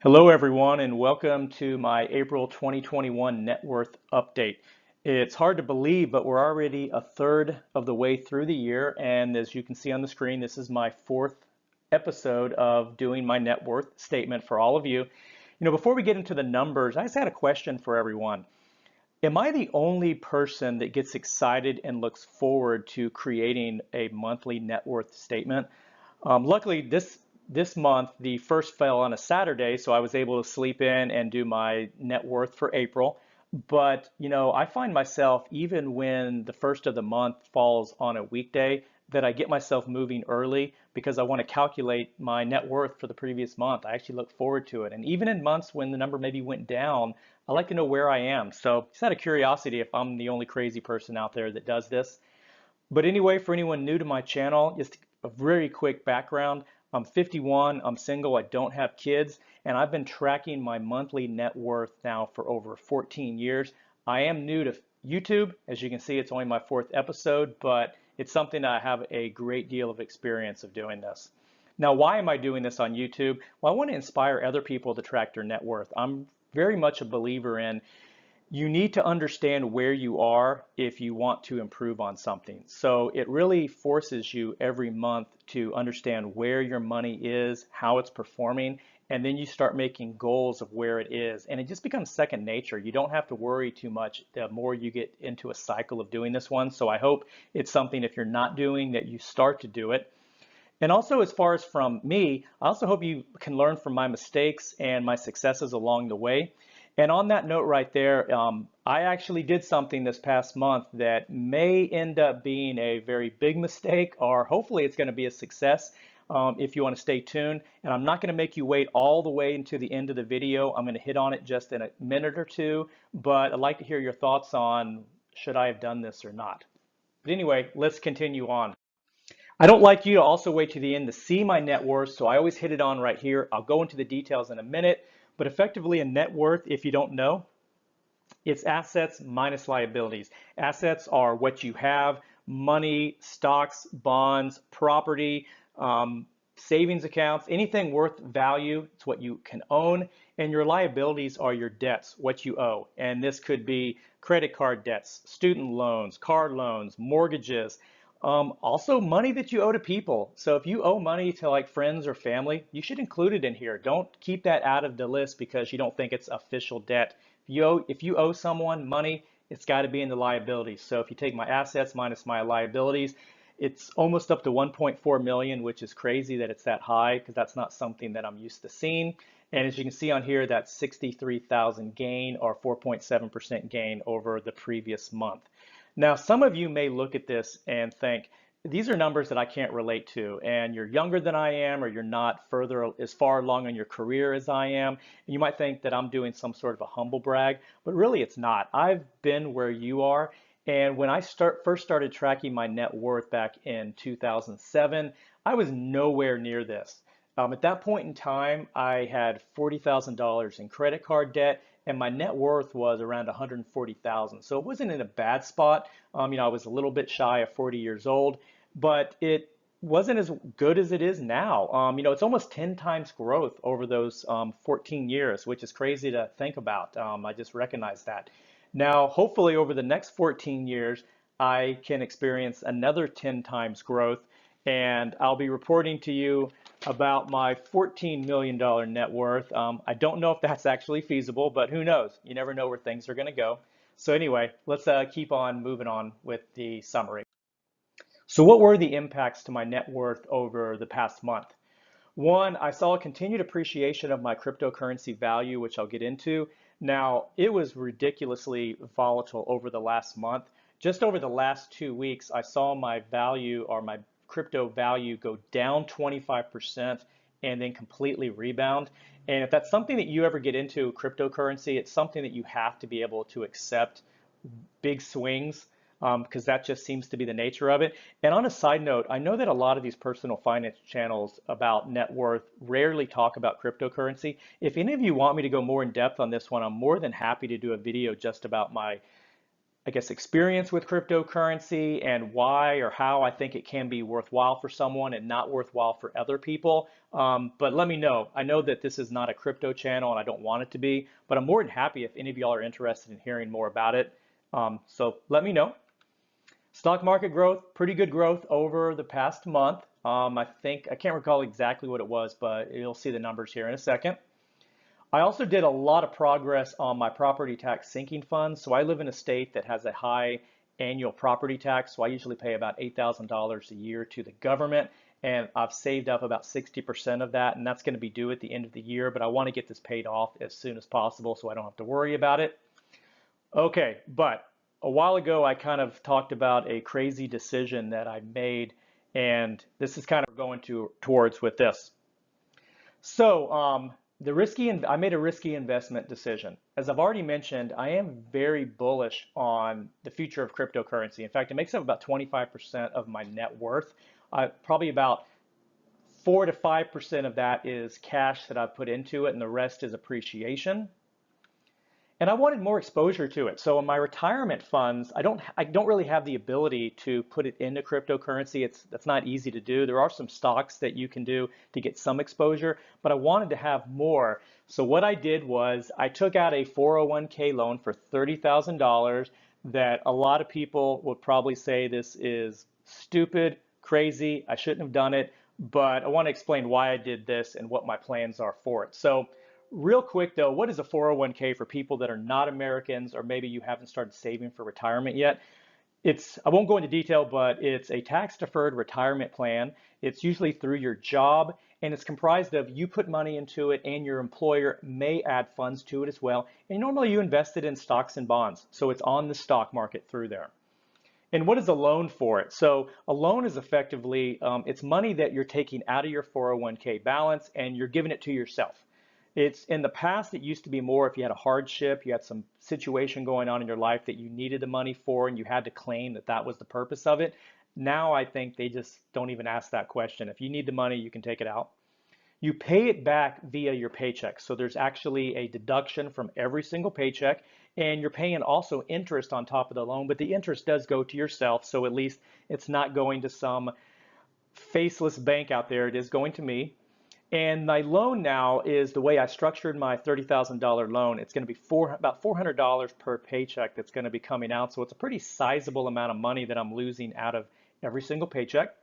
Hello, everyone, and welcome to my April 2021 net worth update. It's hard to believe, but we're already a third of the way through the year. And as you can see on the screen, this is my fourth episode of doing my net worth statement for all of you. Before we get into the numbers, I just had a question for everyone. Am I the only person that gets excited and looks forward to creating a monthly net worth statement? Luckily, this month the first fell on a Saturday, so I was able to sleep in and do my net worth for April. But I find myself, even when the first of the month falls on a weekday, that I get myself moving early because I want to calculate my net worth for the previous month. I actually look forward to it. And even in months when the number maybe went down, I like to know where I am. So just out of curiosity, if I'm the only crazy person out there that does this. But anyway, for anyone new to my channel, just a very quick background. I'm 51, I'm single, I don't have kids, and I've been tracking my monthly net worth now for over 14 years. I am new to YouTube. As you can see, it's only my fourth episode, but it's something I have a great deal of experience of doing this. Now, why am I doing this on YouTube? Well, I want to inspire other people to track their net worth. I'm very much a believer in you need to understand where you are if you want to improve on something. So it really forces you every month to understand where your money is, how it's performing, and then you start making goals of where it is. And it just becomes second nature. You don't have to worry too much the more you get into a cycle of doing this one. So I hope it's something, if you're not doing, that you start to do it. And also, as far as from me, I also hope you can learn from my mistakes and my successes along the way. And on that note right there, I actually did something this past month that may end up being a very big mistake, or hopefully it's going to be a success if you want to stay tuned. And I'm not going to make you wait all the way into the end of the video. I'm going to hit on it just in a minute or two, but I'd like to hear your thoughts on should I have done this or not. But anyway, let's continue on. I don't like you to also wait to the end to see my net worth, so I always hit it on right here. I'll go into the details in a minute, but effectively a net worth, if you don't know, it's assets minus liabilities. Assets are what you have, money, stocks, bonds, property, savings accounts, anything worth value. It's what you can own. And your liabilities are your debts, what you owe. And this could be credit card debts, student loans, car loans, mortgages, also money that you owe to people. So if you owe money to like friends or family, you should include it in here. Don't keep that out of the list because you don't think it's official debt. If you owe someone money, it's got to be in the liabilities. So if you take my assets minus my liabilities, it's almost up to 1.4 million, which is crazy that it's that high because that's not something that I'm used to seeing. And as you can see on here, that's 63,000 gain or 4.7% gain over the previous month. Now, some of you may look at this and think, these are numbers that I can't relate to, and you're younger than I am, or you're not further as far along in your career as I am. And you might think that I'm doing some sort of a humble brag, but really it's not. I've been where you are, and when I first started tracking my net worth back in 2007, I was nowhere near this. At that point in time, I had $40,000 in credit card debt, and my net worth was around 140,000. So it wasn't in a bad spot. I was a little bit shy of 40 years old, but it wasn't as good as it is now. It's almost 10 times growth over those 14 years, which is crazy to think about. I just recognized that. Now, hopefully over the next 14 years, I can experience another 10 times growth, and I'll be reporting to you about my $14 million net worth. I don't know if that's actually feasible, but who knows? You never know where things are going to go. So anyway, let's keep on moving on with the summary. So what were the impacts to my net worth over the past month? One, I saw a continued appreciation of my cryptocurrency value, which I'll get into. Now, it was ridiculously volatile over the last month. Just over the last 2 weeks, I saw my value or my crypto value go down 25% and then completely rebound. And if that's something that you ever get into, cryptocurrency, it's something that you have to be able to accept big swings because that just seems to be the nature of it. And on a side note, I know that a lot of these personal finance channels about net worth rarely talk about cryptocurrency. If any of you want me to go more in depth on this one, I'm more than happy to do a video just about my I guess, experience with cryptocurrency and why or how I think it can be worthwhile for someone and not worthwhile for other people. But let me know. I know that this is not a crypto channel and I don't want it to be, but I'm more than happy if any of y'all are interested in hearing more about it. So let me know. Stock market growth, pretty good growth over the past month. I can't recall exactly what it was, but you'll see the numbers here in a second. I also did a lot of progress on my property tax sinking fund. So I live in a state that has a high annual property tax. So I usually pay about $8,000 a year to the government. And I've saved up about 60% of that. And that's going to be due at the end of the year. But I want to get this paid off as soon as possible so I don't have to worry about it. Okay, but a while ago I kind of talked about a crazy decision that I made. And this is kind of going towards with this. So, I made a risky investment decision. As I've already mentioned, I am very bullish on the future of cryptocurrency. In fact, it makes up about 25% of my net worth. Probably about 4 to 5% of that is cash that I've put into it, and the rest is appreciation. And I wanted more exposure to it. So in my retirement funds, I don't really have the ability to put it into cryptocurrency. That's not easy to do. There are some stocks that you can do to get some exposure, but I wanted to have more. So what I did was I took out a 401k loan for $30,000 that a lot of people would probably say this is stupid, crazy, I shouldn't have done it, but I want to explain why I did this and what my plans are for it. So real quick though, what is a 401k for people that are not Americans or maybe you haven't started saving for retirement yet? I won't go into detail, but it's a tax deferred retirement plan. It's usually through your job and it's comprised of you put money into it and your employer may add funds to it as well. And normally you invest it in stocks and bonds. So it's on the stock market through there. And what is a loan for it? So a loan is effectively, it's money that you're taking out of your 401k balance and you're giving it to yourself. It's in the past, it used to be more if you had a hardship, you had some situation going on in your life that you needed the money for, and you had to claim that that was the purpose of it. Now I think they just don't even ask that question. If you need the money, you can take it out. You pay it back via your paycheck. So there's actually a deduction from every single paycheck, and you're paying also interest on top of the loan, but the interest does go to yourself. So at least it's not going to some faceless bank out there. It is going to me. And my loan now is the way I structured my $30,000 loan. It's going to be about $400 per paycheck that's going to be coming out. So it's a pretty sizable amount of money that I'm losing out of every single paycheck.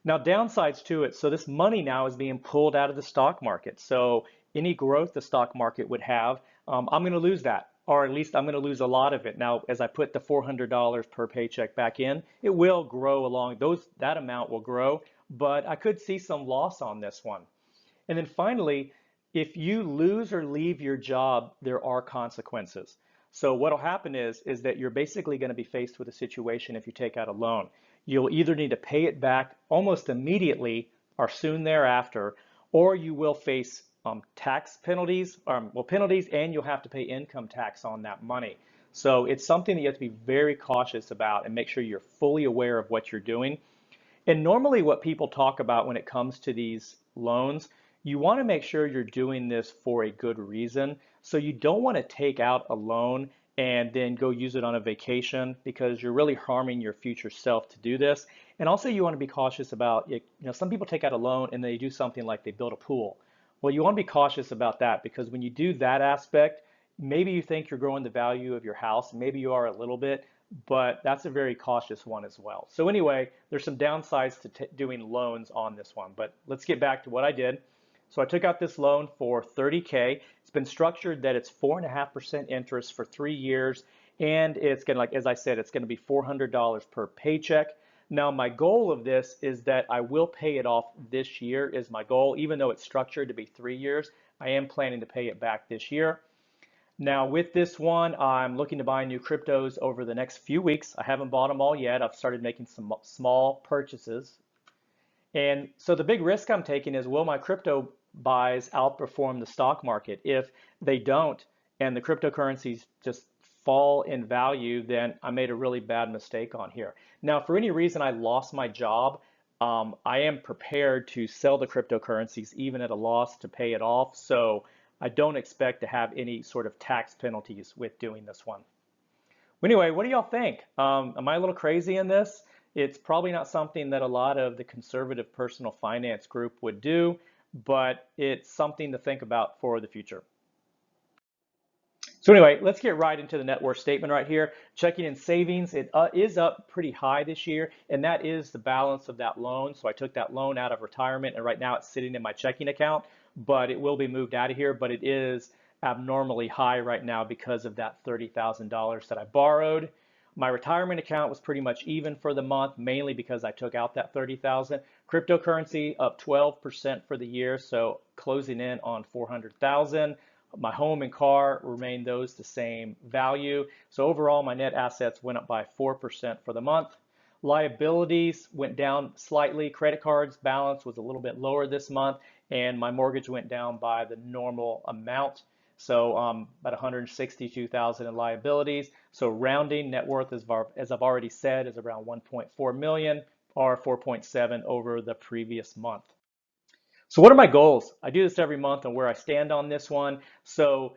Now, downsides to it. So this money now is being pulled out of the stock market. So any growth the stock market would have, I'm going to lose that, or at least I'm going to lose a lot of it. Now, as I put the $400 per paycheck back in, it will grow along. That amount will grow, but I could see some loss on this one. And then finally, if you lose or leave your job, there are consequences. So what'll happen is that you're basically going to be faced with a situation if you take out a loan. You'll either need to pay it back almost immediately or soon thereafter, or you will face tax penalties, penalties, and you'll have to pay income tax on that money. So it's something that you have to be very cautious about and make sure you're fully aware of what you're doing. And normally what people talk about when it comes to these loans, you want to make sure you're doing this for a good reason. So you don't want to take out a loan and then go use it on a vacation because you're really harming your future self to do this. And also you want to be cautious about, some people take out a loan and they do something like they build a pool. Well, you want to be cautious about that because when you do that aspect, maybe you think you're growing the value of your house, maybe you are a little bit, but that's a very cautious one as well. So anyway, there's some downsides to doing loans on this one, but let's get back to what I did. So I took out this loan for $30K. It's been structured that it's 4.5% interest for 3 years, and it's going to, like as I said, it's going to be $400 per paycheck. Now my goal of this is that I will pay it off this year is my goal, even though it's structured to be 3 years. I am planning to pay it back this year. Now with this one, I'm looking to buy new cryptos over the next few weeks. I haven't bought them all yet. I've started making some small purchases. And so the big risk I'm taking is, will my crypto buys outperform the stock market? If they don't, and the cryptocurrencies just fall in value, then I made a really bad mistake on here. Now, for any reason I lost my job, I am prepared to sell the cryptocurrencies even at a loss to pay it off. So I don't expect to have any sort of tax penalties with doing this one. Anyway, what do y'all think? Am I a little crazy in this? It's probably not something that a lot of the conservative personal finance group would do, but it's something to think about for the future. So anyway, let's get right into the net worth statement right here. Checking in savings, it is up pretty high this year, and that is the balance of that loan. So I took that loan out of retirement, and right now it's sitting in my checking account, but it will be moved out of here. But it is abnormally high right now because of that $30,000 that I borrowed. My retirement account was pretty much even for the month, mainly because I took out that 30,000. Cryptocurrency up 12% for the year, so closing in on 400,000. My home and car remained those the same value. So overall, my net assets went up by 4% for the month. Liabilities went down slightly. Credit cards balance was a little bit lower this month, and my mortgage went down by the normal amount. So about 162,000 in liabilities. So rounding net worth, as I've already said, is around 1.4 million or 4.7 over the previous month. So what are my goals? I do this every month and where I stand on this one. So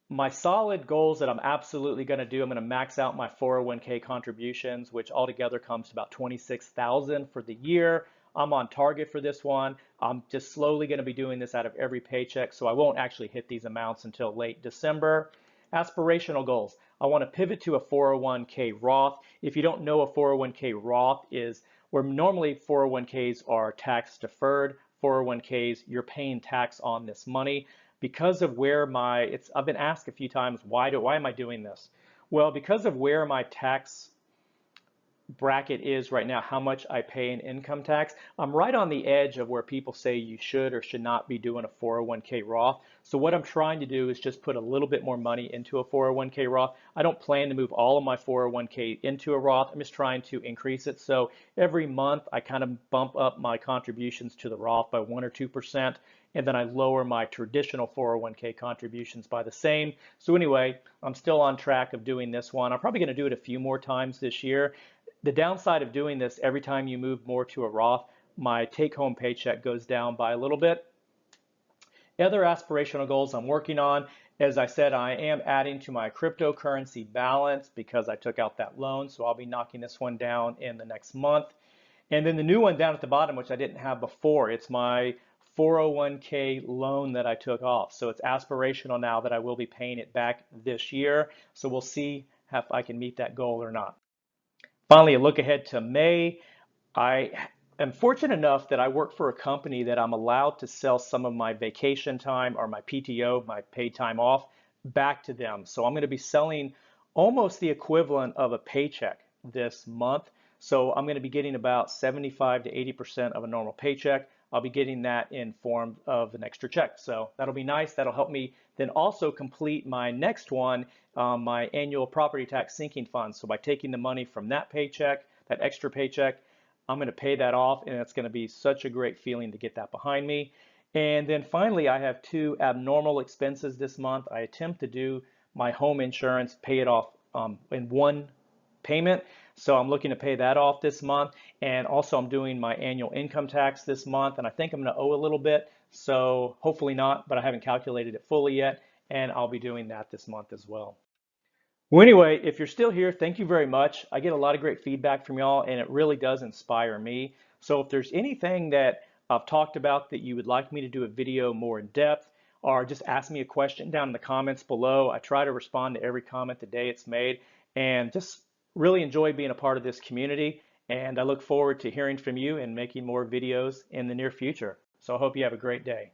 my solid goals that I'm absolutely going to do, I'm going to max out my 401k contributions, which altogether comes to about 26,000 for the year. I'm on target for this one. I'm just slowly going to be doing this out of every paycheck, so I won't actually hit these amounts until late December. Aspirational goals. I want to pivot to a 401k Roth. If you don't know, a 401k Roth is where normally 401ks are tax deferred. 401ks, you're paying tax on this money because of where I've been asked a few times, why am I doing this? Well, because of where my tax bracket is right now, how much I pay in income tax, I'm right on the edge of where people say you should or should not be doing a 401k Roth. So what I'm trying to do is just put a little bit more money into a 401k Roth. I don't plan to move all of my 401k into a Roth. I'm just trying to increase it. So every month I kind of bump up my contributions to the Roth by 1 or 2%. And then I lower my traditional 401k contributions by the same. So anyway, I'm still on track of doing this one. I'm probably going to do it a few more times this year. The downside of doing this, every time you move more to a Roth, my take-home paycheck goes down by a little bit. Other aspirational goals I'm working on, as I said, I am adding to my cryptocurrency balance because I took out that loan, so I'll be knocking this one down in the next month. And then the new one down at the bottom, which I didn't have before, it's my 401k loan that I took off. So it's aspirational now that I will be paying it back this year. So we'll see if I can meet that goal or not. Finally, a look ahead to May. I am fortunate enough that I work for a company that I'm allowed to sell some of my vacation time or my PTO, my paid time off, back to them. So I'm going to be selling almost the equivalent of a paycheck this month. So I'm going to be getting about 75 to 80% of a normal paycheck. I'll be getting that in form of an extra check. So that'll be nice. That'll help me then also complete my next one, my annual property tax sinking fund. So by taking the money from that paycheck, that extra paycheck, I'm going to pay that off, and it's going to be such a great feeling to get that behind me. And then finally, I have 2 abnormal expenses this month. I attempt to do my home insurance, pay it off in one payment. So I'm looking to pay that off this month. And also I'm doing my annual income tax this month, and I think I'm going to owe a little bit. So hopefully not, but I haven't calculated it fully yet. And I'll be doing that this month as well. Well, anyway, if you're still here, thank you very much. I get a lot of great feedback from y'all, and it really does inspire me. So if there's anything that I've talked about that you would like me to do a video more in depth, or just ask me a question down in the comments below. I try to respond to every comment the day it's made, and just really enjoy being a part of this community. And I look forward to hearing from you and making more videos in the near future. So I hope you have a great day.